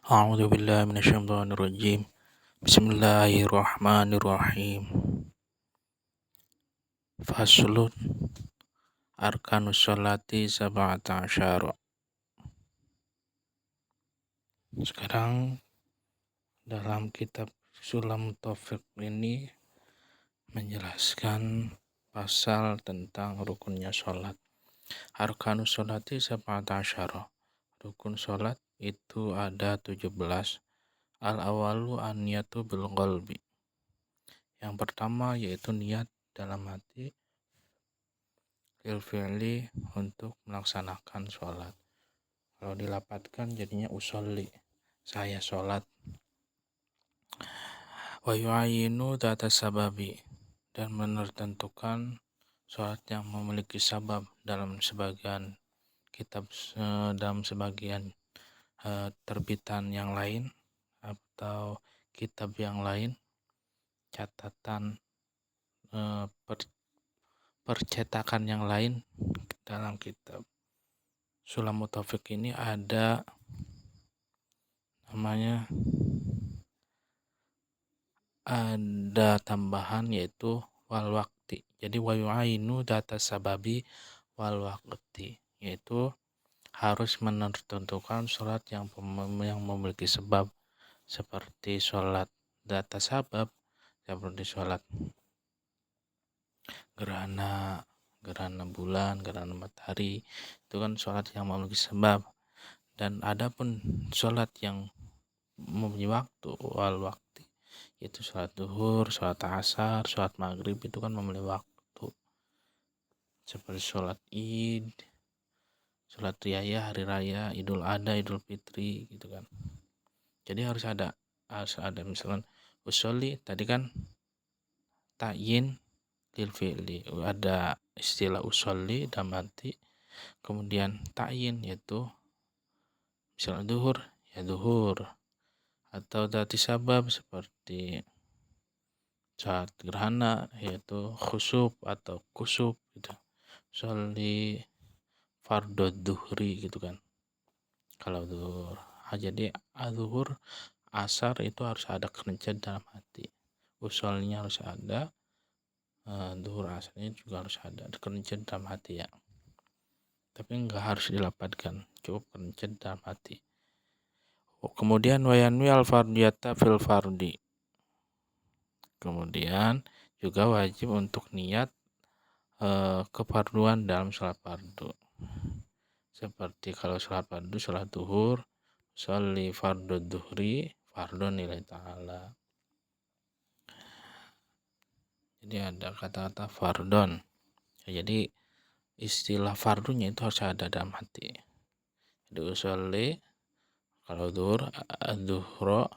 A'udzu billahi minasyaitonir rajim. Bismillahirrahmanirrahim. Faslun arkanus sholati sab'ata asyara. Sekarang dalam kitab Sulam Taufik ini menjelaskan pasal tentang rukunnya sholat. Arkanus sholati sab'ata asyara. Rukun sholat itu ada 17. Al-awalu an-niyatu bil qalbi. Yang pertama yaitu niat dalam hati lil fi'li untuk melaksanakan sholat. Kalau dilapatkan jadinya usolli, saya sholat. Wa yu'ayinu data sababi, dan menentukan sholat yang memiliki sabab dalam sebagian kitab, dalam sebagian terbitan yang lain atau kitab yang lain, catatan percetakan yang lain. Dalam kitab Sulam Taufik ini ada tambahan yaitu wal waqti. Jadi wa yu'ainu data sababi wal waqti, yaitu harus menentukan sholat yang memiliki sebab, seperti sholat data sabab, seperti sholat gerhana bulan, gerhana matahari, itu kan sholat yang memiliki sebab. Dan adapun sholat yang mempunyai waktu wal waktu, yaitu sholat duhur, sholat asar, sholat maghrib, itu kan memiliki waktu, seperti sholat id, sholat raya, hari raya, idul adha, idul fitri, gitu kan. Jadi harus ada misalkan usolli tadi kan ta'yin lil fi'li, ada istilah usolli dalam arti, kemudian ta'yin yaitu misalnya duhur ya duhur, atau dati sabab seperti saat gerhana yaitu khusuf atau kusuf gitu. Sholli fardhu duhri gitu kan. Kalau duhur, jadi zuhur, asar itu harus ada kerencet dalam hati. Usolnya harus ada, duhur asarnya juga harus ada kerencet dalam hati ya. Tapi enggak harus dilapatkan, cukup kerencet dalam hati. Kemudian wayanwi al-fardiyata fil fardi. Kemudian juga wajib untuk niat kefarduan dalam sholat fardu. Seperti kalau sholat fardu, sholat duhur, sholli fardu duhri, fardun lillahi ta'ala. Jadi ada kata-kata fardon. Jadi istilah fardunya itu harus ada dalam hati. Jadi usolli kalau duhur, duhro,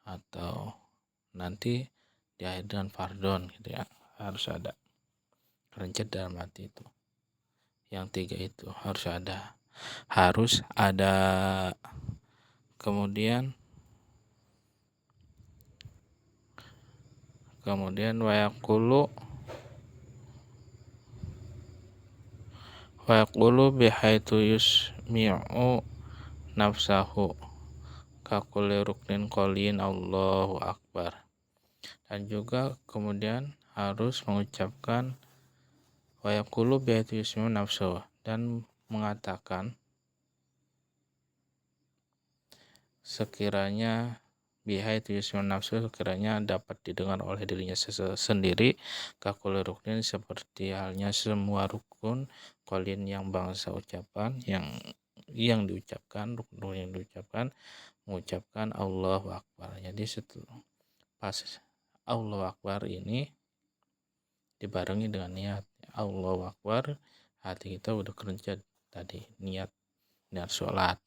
atau nanti di akhir dengan fardon gitu ya, harus ada kerencet dalam hati itu. Yang tiga itu harus ada. Kemudian wayaqulu bihaitu yusmi'u nafsahu kakulli ruknin qolin Allahu Akbar. Dan juga kemudian harus mengucapkan wayaqulu bihaitu yusmi'u nafsahu, dan mengatakan sekiranya bihaitu yusmi'u nafsahu, sekiranya dapat didengar oleh dirinya sendiri, kakulli ruknin, seperti halnya semua rukun, qolin yang bangsa ucapan, yang diucapkan, rukun yang diucapkan, mengucapkan Allahu Akbar. Jadi setelah pas Allahu Akbar ini dibarengi dengan niat Allahu Akbar, hati kita udah kerencet tadi niat sholat.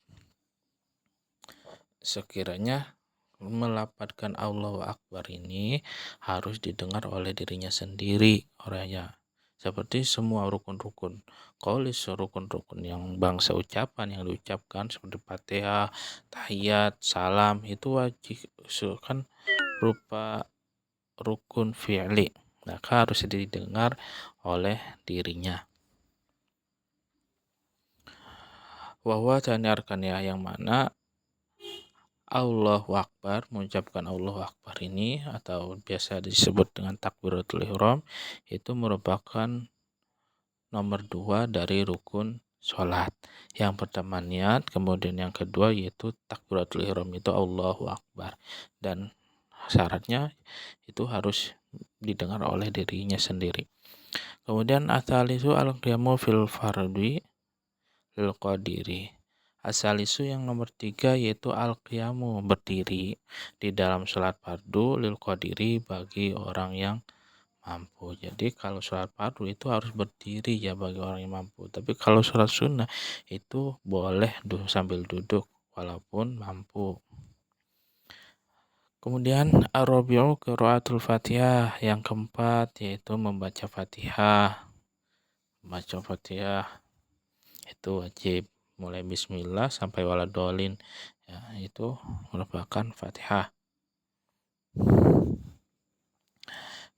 Sekiranya melapatkan Allahu Akbar ini harus didengar oleh dirinya sendiri orangnya, seperti semua rukun-rukun qolis, rukun-rukun yang bangsa ucapan yang diucapkan seperti Fatihah, tahiyat, salam, itu wajib kan berupa rukun fi'li, maka harus didengar oleh dirinya. Wahwa tani arkaniyah, yang mana Allahu Akbar, mengucapkan Allahu Akbar ini atau biasa disebut dengan takbiratul ihram, itu merupakan nomor 2 dari rukun sholat. Yang pertama niat, kemudian yang kedua yaitu takbiratul ihram itu Allahu Akbar. Dan syaratnya itu harus didengar oleh dirinya sendiri. Kemudian asalisu al-qiyamu fil fardhi lil qadiri. Asalisu yang nomor 3 yaitu al-qiyamu, berdiri di dalam sholat fardu lil qadiri bagi orang yang mampu. Jadi kalau sholat fardu itu harus berdiri ya bagi orang yang mampu. Tapi kalau sholat sunnah itu boleh sambil duduk walaupun mampu. Kemudian ar-rabi'u qiraatul Fatihah, yang keempat yaitu membaca Fatihah. Membaca Fatihah itu wajib, mulai bismillah sampai waladolin. Ya, itu merupakan Fatihah.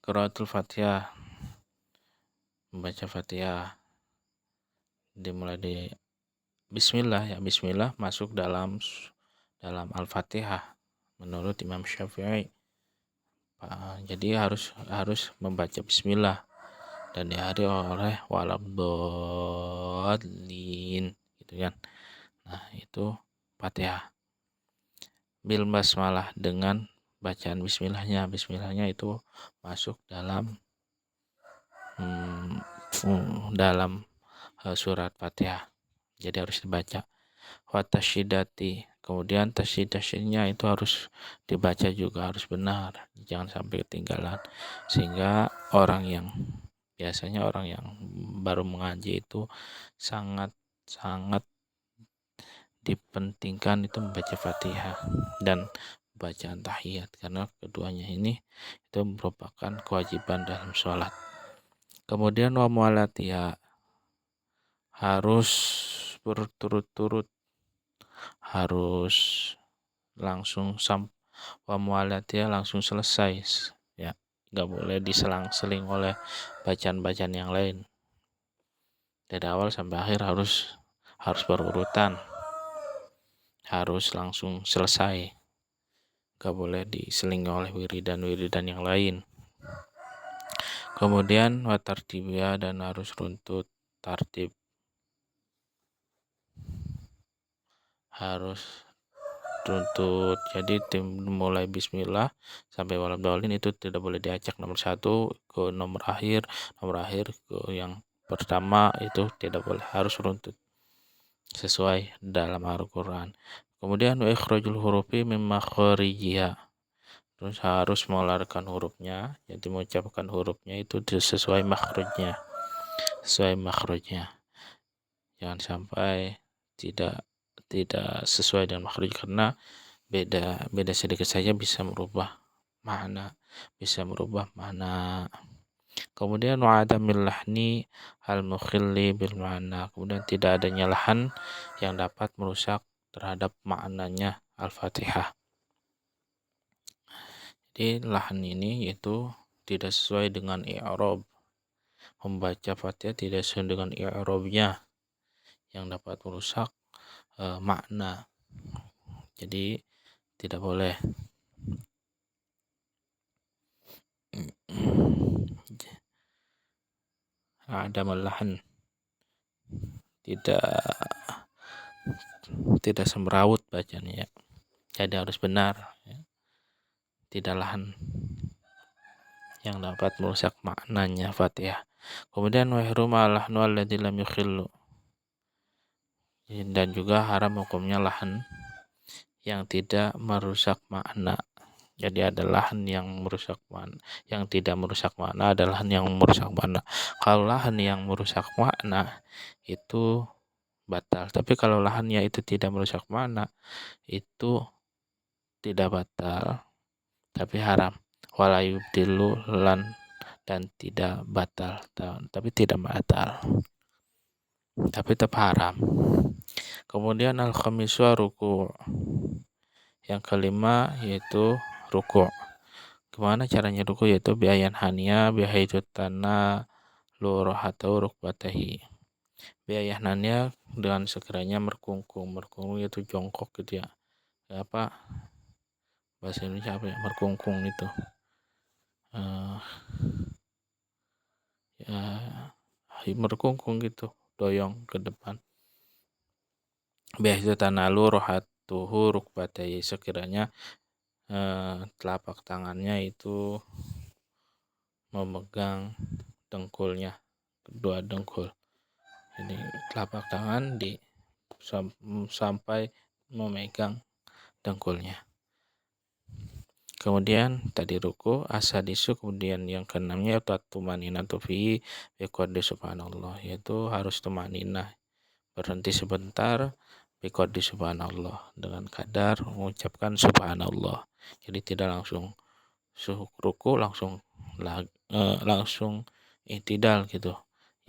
Qiraatul Fatihah, membaca Fatihah dimulai di bismillah ya, bismillah masuk dalam Al-Fatihah menurut Imam Syafi'i. Jadi harus membaca bismillah dan diakhiri oleh waladhdallin gitu kan. Nah, itu Fatihah. Bil basmalah, dengan bacaan bismillahnya itu masuk dalam surat Fatihah. Jadi harus dibaca. Wa tasyidati, kemudian tasyidnya itu harus dibaca juga, harus benar, jangan sampai ketinggalan, sehingga biasanya orang yang baru mengaji itu sangat dipentingkan itu membaca Fatihah dan bacaan tahiyat, karena keduanya ini itu merupakan kewajiban dalam sholat. Kemudian wa mu'alatiha, harus berturut-turut, harus langsung wa mu'alatiha, langsung selesai ya, nggak boleh diselang-seling oleh bacaan-bacaan yang lain. Dari awal sampai akhir harus berurutan, harus langsung selesai, gak boleh diselingi oleh wiridan yang lain. Kemudian watartibia, dan harus runtut tartib, harus runtut. Jadi mulai bismillah sampai waladhdallin itu tidak boleh diacak nomor 1 ke nomor akhir ke yang pertama, itu tidak boleh, harus runtut sesuai dalam Al-Quran. Kemudian wa ikhrajul hurufi min makharijiha, terus harus mengeluarkan hurufnya, jadi mengucapkan hurufnya itu sesuai makhrajnya, jangan sampai tidak sesuai dengan makhraj, karena beda sedikit saja bisa merubah makna. Kemudian wa adamil lahni al mukhilli bil ma'na, kemudian tidak adanya lahan yang dapat merusak terhadap maknanya Al-Fatihah. Jadi lahan ini yaitu tidak sesuai dengan i'rab, membaca Fatihah tidak sesuai dengan i'rabnya yang dapat merusak makna, jadi tidak boleh. Ada malahan tidak semrawut bacanya ya. Jadi harus benar ya. Tidak lahan yang dapat merusak maknanya Fatihah. Kemudian wa ihruma lahnu alladzi lam yukhillu, dan juga haram hukumnya lahan yang tidak merusak makna. Jadi ada lahan yang merusak makna, yang tidak merusak makna, ada lahan yang merusak makna. Kalau lahan yang merusak makna itu batal, tapi kalau lahannya itu tidak merusak makna itu tidak batal tapi haram. Wala yubtilu lan, dan tidak batal tapi tidak batal tapi tetap haram. Kemudian al-khamisu ruku', yang kelima yaitu ruku'. Gimana caranya ruku'? Yaitu biayan hania bihaitu tanah lurahatu rukbatahi. Biayan hania dengan sekiranya merkungkung yaitu jongkok gitu ya, apa bahasa Indonesia apa ya, berkungkung itu, eh, ya berkungkung gitu, doyong ke depan. Biasa tanalu rohatuhu rukbatai, sekiranya telapak tangannya itu memegang dengkulnya, kedua dengkul. Jadi telapak tangan sampai memegang dengkulnya. Kemudian tadi ruku, asadisu, kemudian yang keenamnya yaitu tumaninatu fi biqadri subhanallah, yaitu harus tumaninah, berhenti sebentar biqadri subhanallah, dengan kadar mengucapkan subhanallah. Jadi tidak langsung ruku langsung i'tidal gitu.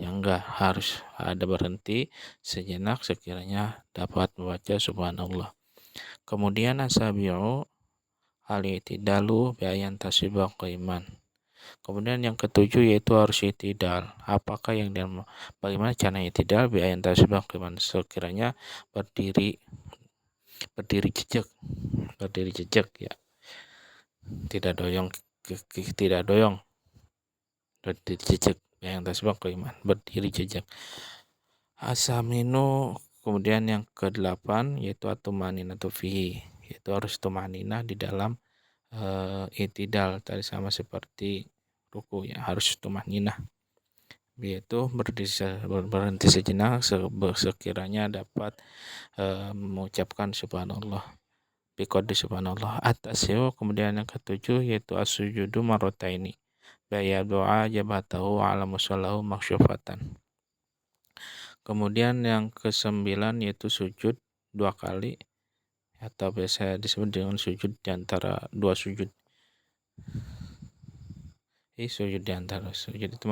Ya enggak, harus ada berhenti sejenak sekiranya dapat membaca subhanallah. Kemudian asabi'u al-i'tidalu bi'ayan tasibah qaiman. Kemudian yang ketujuh yaitu harus i'tidal. Apakah yang bagaimana cara i'tidal bi'ayan tasibah qaiman? Sekiranya berdiri jejak ya. Tidak doyong berdiri jejak, yang tasbih qaiman, berdiri jejak. Asaminu, kemudian yang ke-8 yaitu atumaninatu fihi, yaitu harus tumaninah di dalam i'tidal, tadi sama seperti ruku ya, harus tumaninah, yaitu berhenti sejenak sekiranya dapat mengucapkan subhanallah, biqadri subhanallah. At-tasi'u, kemudian yang ke-7 yaitu as-sujudu marrataini, baya doa jabatahu ala musallahu maksyufatan. Kemudian yang ke-9 yaitu sujud 2 kali, atau biasa disebut dengan sujud di antara 2 sujud. Sujud di antara sujud itu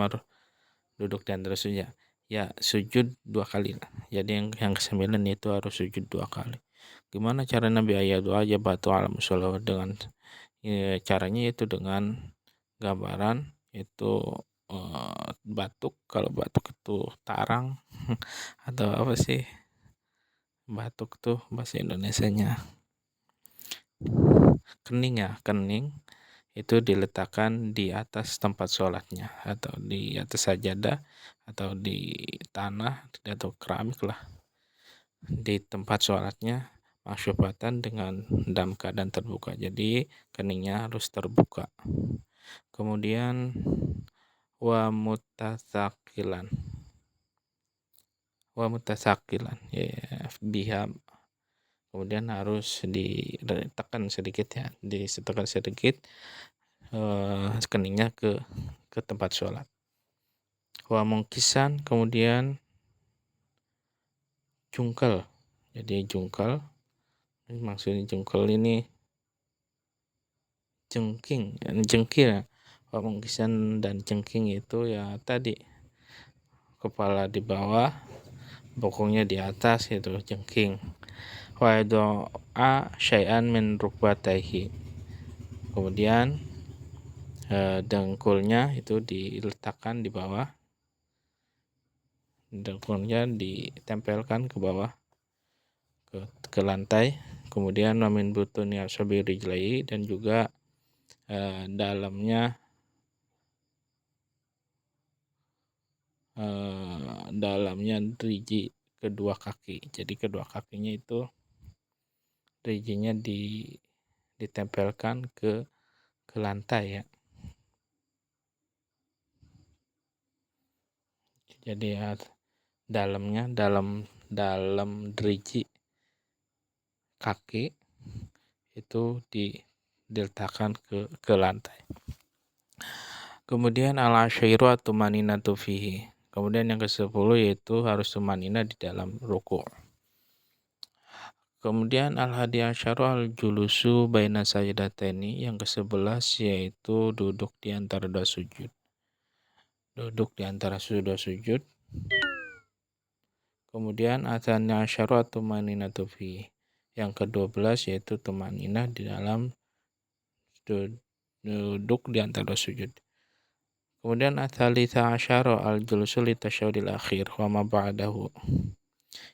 duduk di antara sujud. Ya, sujud 2 kali. Jadi yang ke-9 itu harus sujud 2 kali. Gimana cara Nabi ayat doa jabatu ala musallahu? Dengan caranya itu dengan gambaran itu batuk, kalau batuk itu tarang atau apa sih batuk tuh bahasa Indonesianya, kening itu diletakkan di atas tempat sholatnya, atau di atas sajadah, atau di tanah atau keramik lah, di tempat sholatnya, maksyufatan, dengan dalam keadaan terbuka. Jadi keningnya harus terbuka. Kemudian wa mutasakilan ya, biha, kemudian harus ditekan sedikit ya, disetekan sedikit keningnya ke tempat sholat. Wa mungkisan, kemudian jungkel, jadi jungkel, maksudnya jungkel ini jengkil. Wa mungkisan dan jengking itu ya tadi, kepala di bawah, bokongnya di atas, itu jengking. Wa doa syai'an min rukbataihi, kemudian dengkulnya itu diletakkan di bawah, dengkulnya ditempelkan ke bawah, ke lantai. Kemudian wamin butuni asabi rijlai, dan juga dalamnya driji kedua kaki. Jadi kedua kakinya itu drijinya ditempelkan ke lantai ya. Jadi ya, dalam driji kaki itu diletakkan ke lantai. Kemudian al-asyairu atumaninatu fihi. Kemudian yang ke-10 yaitu harus tumanina di dalam ruku'. Kemudian al-hadi asyaru al-julusu baina sajdataini, yang ke-11 yaitu duduk di antara 2 sujud. Duduk di antara 2 sujud. Kemudian atsani asyaru atumaninatu fihi. Yang ke-12 yaitu tumaninah di dalam duduk di antara 2 sujud. Kemudian ats-tsalitsah asyara al-julusu litasyahudil akhir wa ma ba'dahu.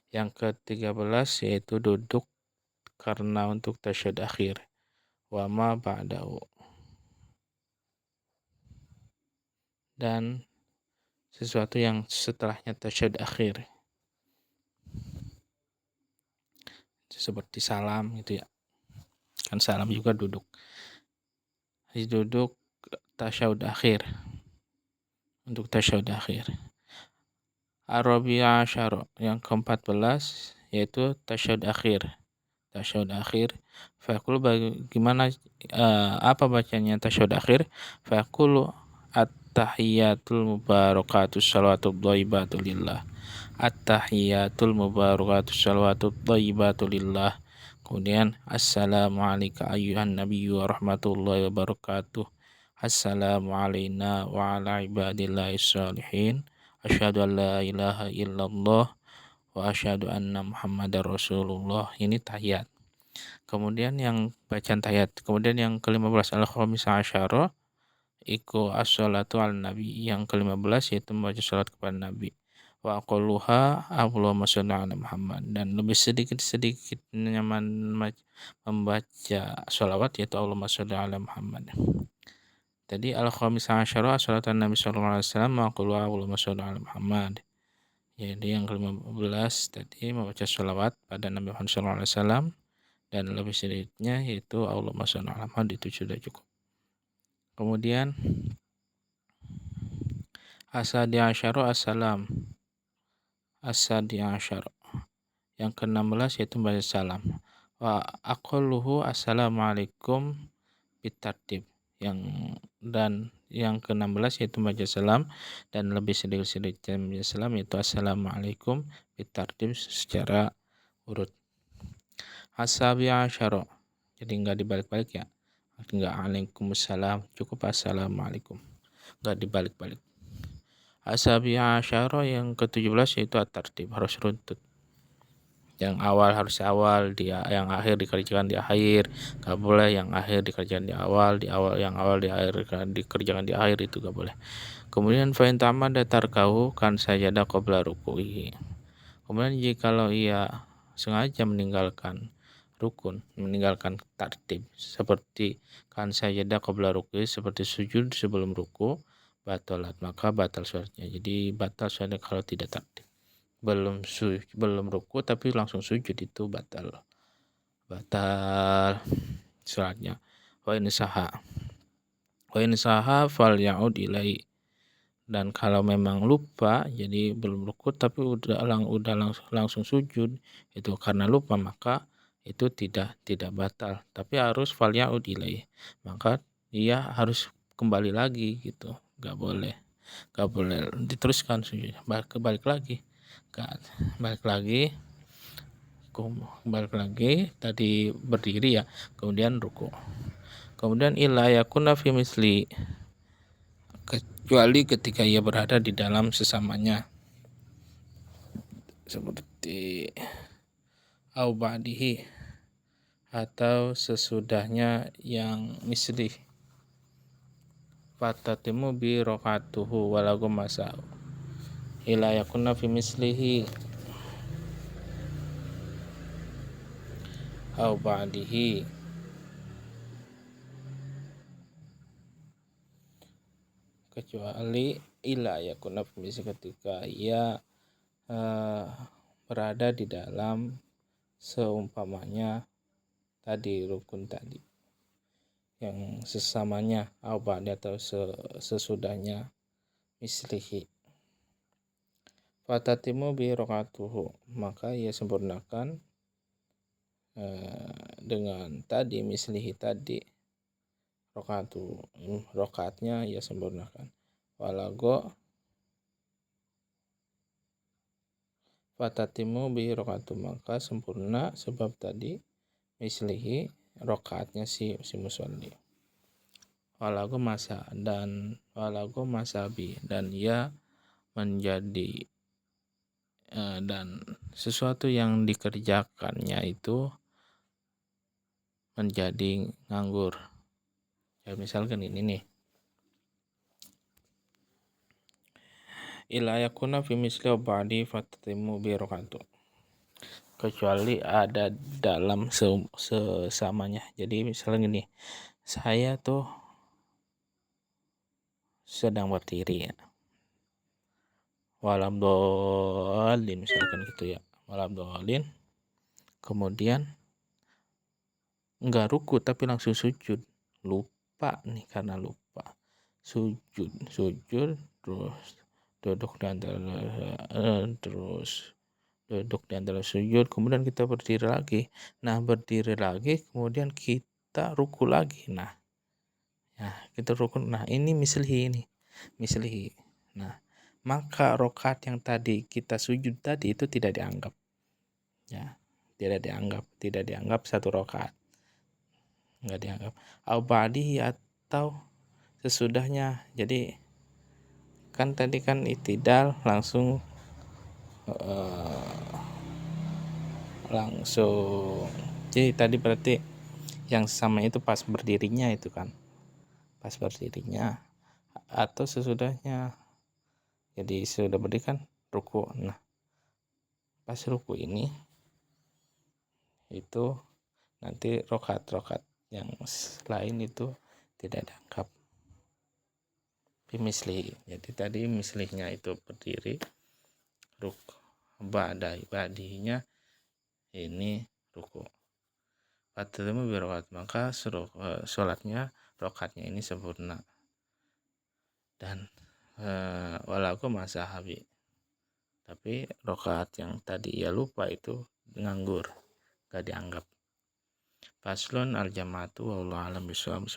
Yang ke-13 yaitu duduk karena untuk tasyahud akhir, wa ma ba'dahu, dan sesuatu yang setelahnya tasyahud akhir, seperti salam gitu ya, kan salam juga duduk, duduk tasyahud akhir, untuk tasyahud akhir. Ar-Rabi'a Asyara, yang ke-14 yaitu tasyahud akhir. Tasyahud akhir, faqul, bagaimana apa bacanya tasyahud akhir? Faqul at-tahiyatul mubarakatus shalawatut thayyibatu lillah. At-tahiyatul mubarakatus shalawatut thayyibatu lillah. Kemudian assalamu alayka ayyuhan nabiyyu wa rahmatullahi wa barakatuh. Assalamu alayna wa ala ibadillahis shalihin. Asyhadu an la ilaha illallah wa asyhadu anna muhammadar rasulullah. Ini tahiyat. Kemudian yang bacaan tahiyat. Kemudian yang ke-15 al-khamisah asyara iku as-sholatu al nabi. Yang ke-15 yaitu membaca salat kepada Nabi. Wa aqalluha Allahumma sholli ala Muhammad. Dan lebih sedikit nyaman membaca sholawat yaitu Allahumma sholli ala Muhammad. Tadi al-khamisah asyara as-sholatu an nabi sallallahu alaihi wasallam wa aqalluha Allahumma sholli ala Muhammad. Jadi yang ke-15 tadi membaca sholawat pada Nabi Muhammad sallallahu alaihi wasallam, dan lebih sedikitnya yaitu Allahumma sholli ala Muhammad, itu sudah cukup. Kemudian asadi asyara assalam. Asadi asyara, yang ke-16 yaitu membaca salam. Wa aqalluhu assalamualaikum bitartib. Dan yang ke-16 yaitu membaca salam, dan lebih sedikit membaca salam yaitu assalamualaikum bitartib secara urut. Asabi asyara, jadi enggak dibalik-balik ya, enggak Waalaikumsalam, cukup assalamualaikum, enggak dibalik-balik. Asabi asyara, yang ke-17 yaitu at-tartib, harus runtut. Yang awal harus awal, yang akhir dikerjakan di akhir, enggak boleh yang akhir dikerjakan di awal, yang awal di akhir dikerjakan di akhir, itu enggak boleh. Kemudian fa in ta'ammada tarkahu kan sajada qabla ruku'i. Kemudian jikalau ia sengaja meninggalkan rukun, meninggalkan tartib, seperti kan sajada qabla ruku'i, seperti sujud sebelum ruku, batalat, maka batal sholatnya. Jadi batal sholatnya kalau tidak tartib. Belum ruku tapi langsung sujud, itu batal sholatnya. Wa in saha fal ya'ud ilai. Dan kalau memang lupa, jadi belum ruku tapi udah langsung sujud, itu karena lupa, maka itu tidak batal, tapi harus fal ya'ud ilai, maka dia harus kembali lagi gitu, nggak boleh diteruskan sujud, balik lagi tadi berdiri ya, kemudian ruku. Kemudian illa yakuna fi misli, kecuali ketika ia berada di dalam sesamanya, seperti au ba'dihi, atau sesudahnya yang misli. Fatatimu bi rokatuhu walagu masa'u ila yakuna fi mislihi au ba'dihi, kecuali ila yakuna fi mislihi, ketika ia berada di dalam seumpamanya tadi, rukun tadi, yang sesamanya, au ba'di, atau sesudahnya mislihi. Fatatimu bi rokatuhu, maka ia sempurnakan dengan tadi mislihi tadi, rokaatnya ia sempurnakan. Walago fatatimu bi rokatuhu, maka sempurna sebab tadi mislihi rokaatnya si musolli. Walago masabi, dan ia menjadi dan sesuatu yang dikerjakannya itu menjadi nganggur. Ya, misalkan ini nih, ila yakuna fi misli ba'di fatatimu bi rokatu. kecuali ada dalam sesamanya. Jadi misalnya gini, saya tuh sedang berdiri ya, walam dolin misalkan gitu ya, walam dolin, kemudian nggak ruku tapi langsung sujud, lupa nih, karena lupa sujud terus duduk di antara terus duduk di antara sujud, kemudian kita berdiri lagi. Nah, berdiri lagi kemudian kita ruku lagi. Nah, kita ruku. Nah, ini mislihi ini. Mislihi. Nah, maka rokaat yang tadi kita sujud tadi itu tidak dianggap. Ya, tidak dianggap satu rokaat. Enggak dianggap. Au ba'dihi atau sesudahnya. Jadi kan tadi kan itidal langsung jadi tadi berarti yang sama itu pas berdirinya itu kan, pas berdirinya atau sesudahnya. Jadi sudah berdiri kan ruku. Nah, pas ruku ini itu nanti rokat yang lain itu tidak dianggap bimisli. Jadi tadi mislihnya itu berdiri, ruk badinya ini ruku. Fatemu birokat, maka sholatnya rokatnya ini sempurna. Dan walaku masahabi, tapi rokaat yang tadi ia lupa itu nganggur, gak dianggap. Paslon al jamaatu wallahu alam bishawab.